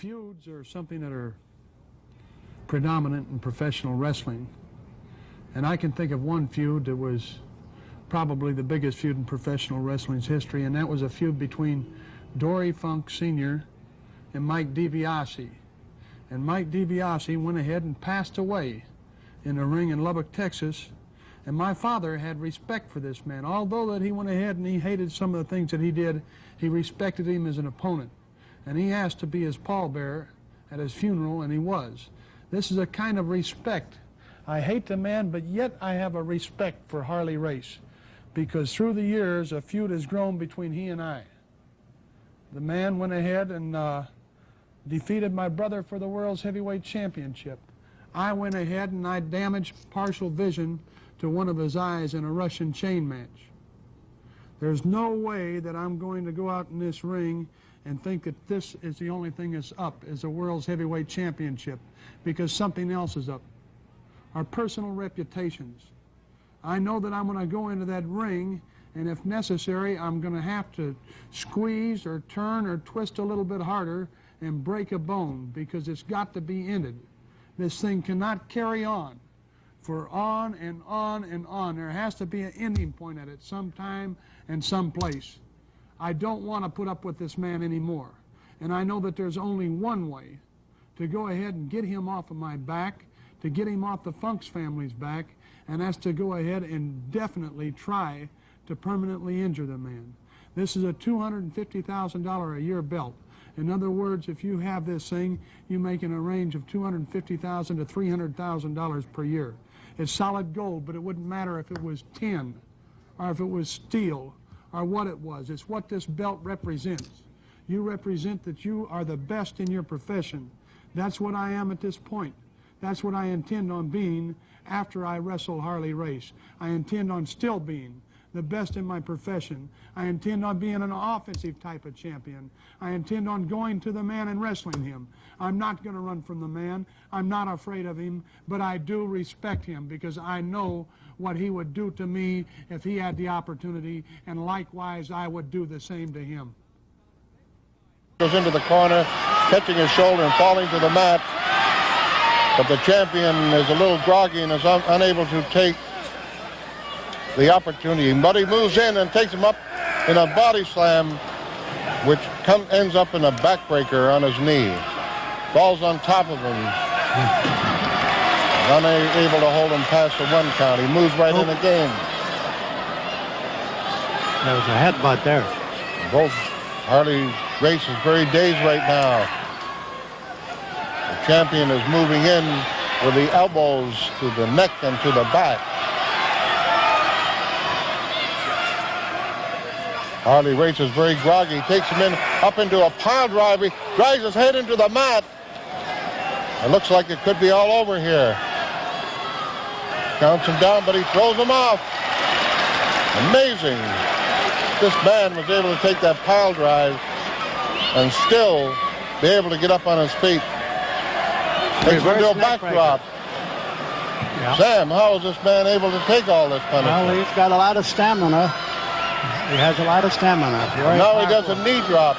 Feuds are something that are predominant in professional wrestling. And I can think of one feud that was probably the biggest feud in professional wrestling's history, and that was a feud between Dory Funk Sr. and Mike DiBiase. And Mike DiBiase went ahead and passed away in a ring in Lubbock, Texas. And my father had respect for this man. Although that he went ahead and he hated some of the things that he did, he respected him as an opponent. And he asked to be his pallbearer at his funeral, and he was. This is a kind of respect. I hate the man, but yet I have a respect for Harley Race, because through the years a feud has grown between he and I. The man went ahead and defeated my brother for the World's Heavyweight Championship. I went ahead and I damaged partial vision to one of his eyes in a Russian chain match. There's no way that I'm going to go out in this ring and think that this is the only thing that's up, is a World's Heavyweight Championship, because something else is up. Our personal reputations. I know that I'm going to go into that ring, and if necessary, I'm going to have to squeeze or turn or twist a little bit harder and break a bone, because it's got to be ended. This thing cannot carry on for on and on and on. There has to be an ending point at it sometime and someplace. I don't want to put up with this man anymore. And I know that there's only one way to go ahead and get him off of my back, to get him off the Funks family's back, and that's to go ahead and definitely try to permanently injure the man. This is a $250,000 a year belt. In other words, if you have this thing, you make in a range of $250,000 to $300,000 per year. It's solid gold, but it wouldn't matter if it was tin or if it was steel or what it was. It's what this belt represents. You represent that you are the best in your profession. That's what I am at this point. That's what I intend on being after I wrestle Harley Race. I intend on still being the best in my profession. I intend on being an offensive type of champion. I intend on going to the man and wrestling him. I'm not going to run from the man. I'm not afraid of him, but I do respect him, because I know what he would do to me if he had the opportunity, and likewise I would do the same to him. Goes into the corner, catching his shoulder and falling to the mat, but the champion is a little groggy and is unable to take the opportunity. But he moves in and takes him up in a body slam, which ends up in a backbreaker on his knee. Falls on top of him. Unable to hold him past the 1 count. He moves right in again. There was a headbutt there. Both Harley Race is very dazed right now. The champion is moving in with the elbows to the neck and to the back. Harley Race is very groggy. Takes him in up into a pile drive. He drives his head into the mat. It looks like it could be all over here. Counts him down, but he throws him off. Amazing. This man was able to take that pile drive and still be able to get up on his feet. Takes him to a backdrop. Yeah. Sam, how is this man able to take all this punishment? Well, he's got a lot of stamina. He has a lot of stamina. Now he does a knee drop.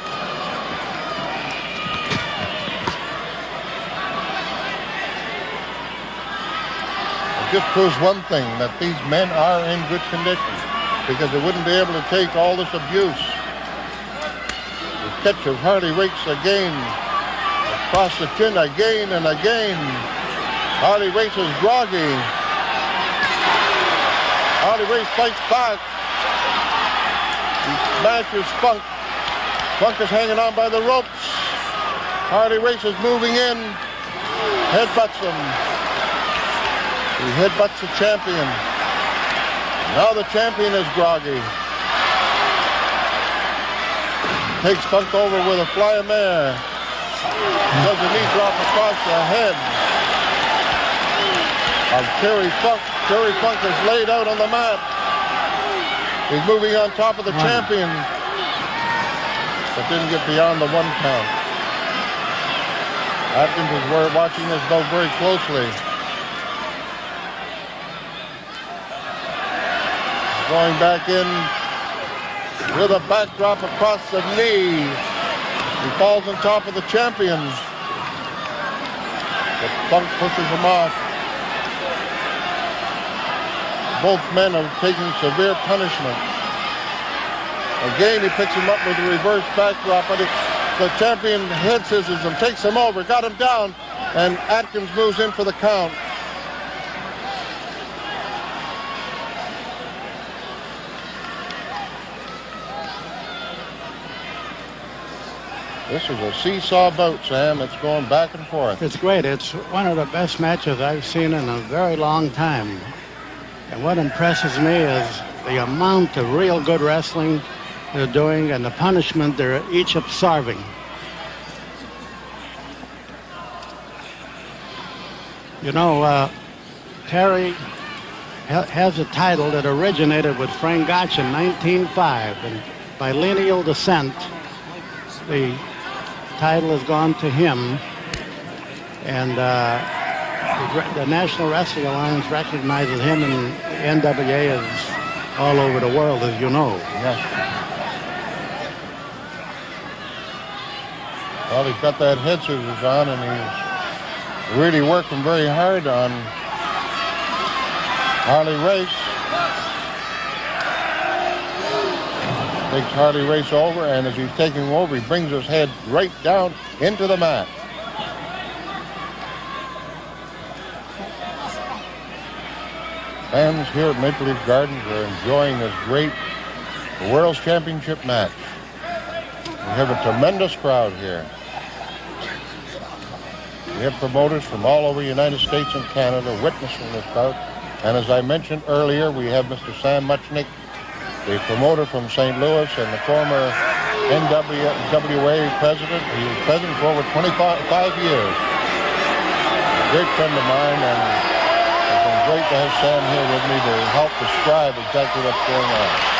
It just proves one thing, that these men are in good condition, because they wouldn't be able to take all this abuse. The catch of Harley Race again, across the chin again and again. Harley Race is groggy. Harley Race fights back. He smashes Funk. Funk is hanging on by the ropes. Harley Race is moving in. Headbutts him. He headbutts the champion. Now the champion is groggy. Takes Funk over with a fly mare. Does a knee drop across the head of Terry Funk. Terry Funk is laid out on the mat. He's moving on top of the champion, but didn't get beyond the 1 count. Atkins is watching this though very closely. Going back in with a backdrop across the knee. He falls on top of the champion. but Funk pushes him off. Both men are taking severe punishment. Again, he picks him up with a reverse backdrop, but the champion head scissors him, takes him over, got him down, and Atkins moves in for the count. This is a seesaw boat, Sam. It's going back and forth. It's great. It's one of the best matches I've seen in a very long time. And what impresses me is the amount of real good wrestling they're doing and the punishment they're each absorbing. You know, Terry has a title that originated with Frank Gotch in 1905, and by lineal descent, the title has gone to him, and the National Wrestling Alliance recognizes him, and the NWA is all over the world, as you know. Yes. Well, he's got that head scissors on, and he's really working very hard on Harley Race. Takes Harley Race over, and as he's taking him over, he brings his head right down into the mat. Fans here at Maple Leaf Gardens are enjoying this great World's Championship match. We have a tremendous crowd here. We have promoters from all over the United States and Canada witnessing this bout. And as I mentioned earlier, we have Mr. Sam Muchnick, the promoter from St. Louis and the former NWA president. He was president for over 25 years. A great friend of mine, and it's been great to have Sam here with me to help describe exactly what's going on.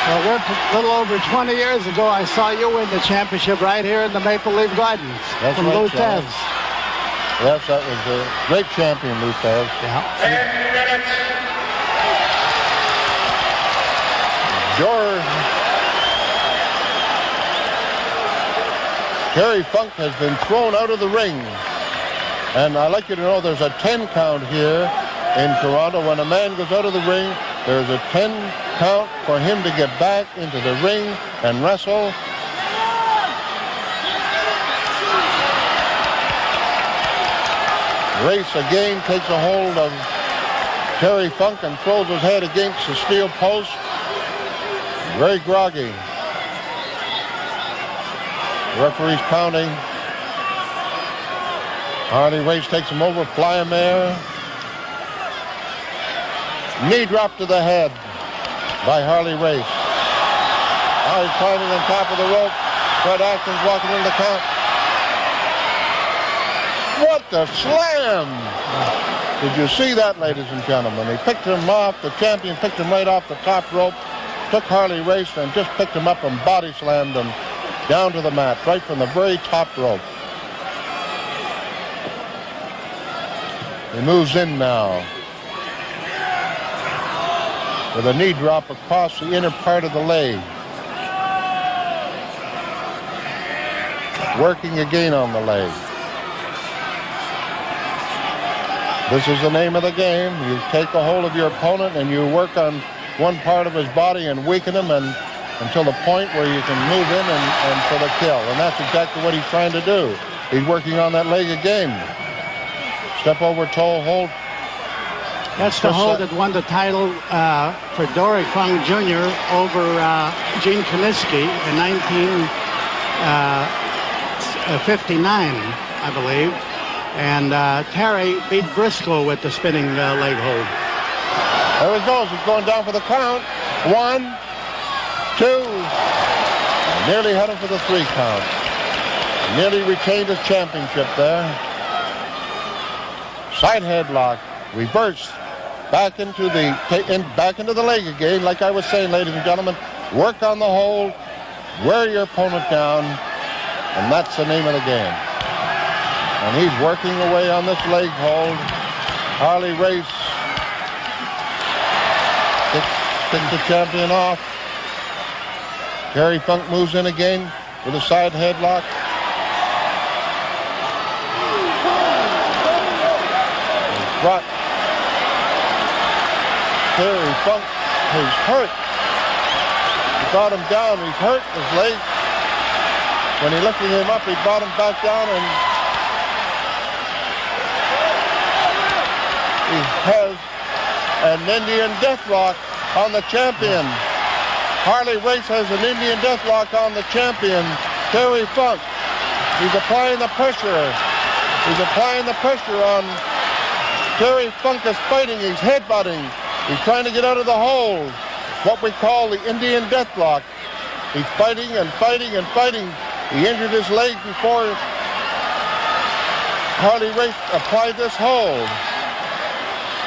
Well, we're a little over 20 years ago, I saw you win the championship right here in the Maple Leaf Gardens. That's from right, Lou Tez. Yes, that was a great champion, Lou Tez. Yeah. Terry Funk has been thrown out of the ring. And I'd like you to know there's a 10 count here in Toronto. When a man goes out of the ring, there's a 10 count for him to get back into the ring and wrestle. Race again takes a hold of Terry Funk and throws his head against the steel post. Very groggy. The referee's counting. Harley Race takes him over, fly-a-mare. Knee drop to the head by Harley Race. Now he's climbing on top of the rope. Fred Atkins walking in the count. What the slam! Did you see that, ladies and gentlemen? He picked him off, the champion picked him right off the top rope, took Harley Race and just picked him up and body slammed him down to the mat, right from the very top rope. He moves in now with a knee drop across the inner part of the leg. Working again on the leg. This is the name of the game. You take a hold of your opponent and you work on one part of his body and weaken him and until the point where you can move in and for the kill. And that's exactly what he's trying to do. He's working on that leg again. Step over toe hold. That's the hold that won the title for Dory Funk Jr. over Gene Kiniski in 1959, I believe. And Terry beat Briscoe with the spinning leg hold. There he goes. He's going down for the count. 1, 2. Nearly had him for the 3 count. Nearly retained his championship there. Side headlock. Reverse. Back into the leg again. Like I was saying, ladies and gentlemen, work on the hold. Wear your opponent down. And that's the name of the game. And he's working away on this leg hold. Harley Race picks the champion off. Terry Funk moves in again with a side headlock. brought Terry Funk. He's hurt. He brought him down. He's hurt his leg. When he lifted him up, he brought him back down, and he has an Indian deathlock on the champion. Harley Race has an Indian deathlock on the champion, Terry Funk. He's applying the pressure. He's applying the pressure on Terry Funk is fighting. He's headbutting. He's trying to get out of the hold. What we call the Indian deathlock. He's fighting and fighting and fighting. He injured his leg before Harley Race applied this hold.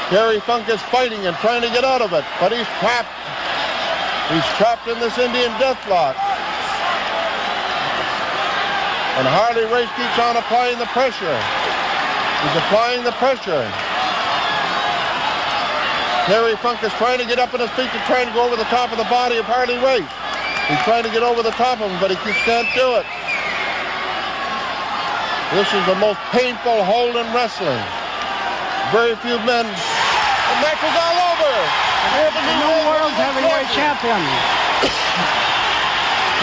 Terry Funk is fighting and trying to get out of it, but he's trapped. He's trapped in this Indian deathlock. And Harley Race keeps on applying the pressure. He's applying the pressure. Terry Funk is trying to get up on his feet to try and go over the top of the body of Harley Race. He's trying to get over the top of him, but he just can't do it. This is the most painful hold in wrestling. Very few men. The match is all over. We have a new World Heavyweight Champion.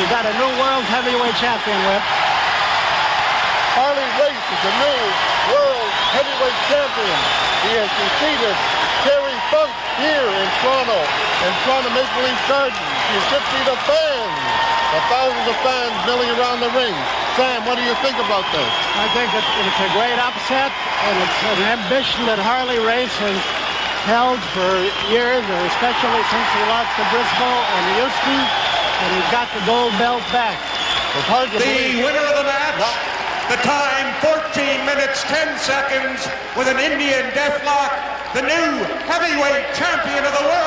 We got a new World Heavyweight Champion, Whip. Harley Race is the new World Heavyweight Champion. He has defeated Terry Funk here in Toronto Maple Leaf Gardens. You should see the fans, the thousands of fans milling around the ring. Sam, what do you think about this? I think it's a great upset, and it's an ambition that Harley Race has held for years, especially since he lost to Briscoe and Houston, and he's got the gold belt back. It's hard to The winner of the match, the time 14 minutes 10 seconds with an Indian deathlock, the new heavyweight champion of the world.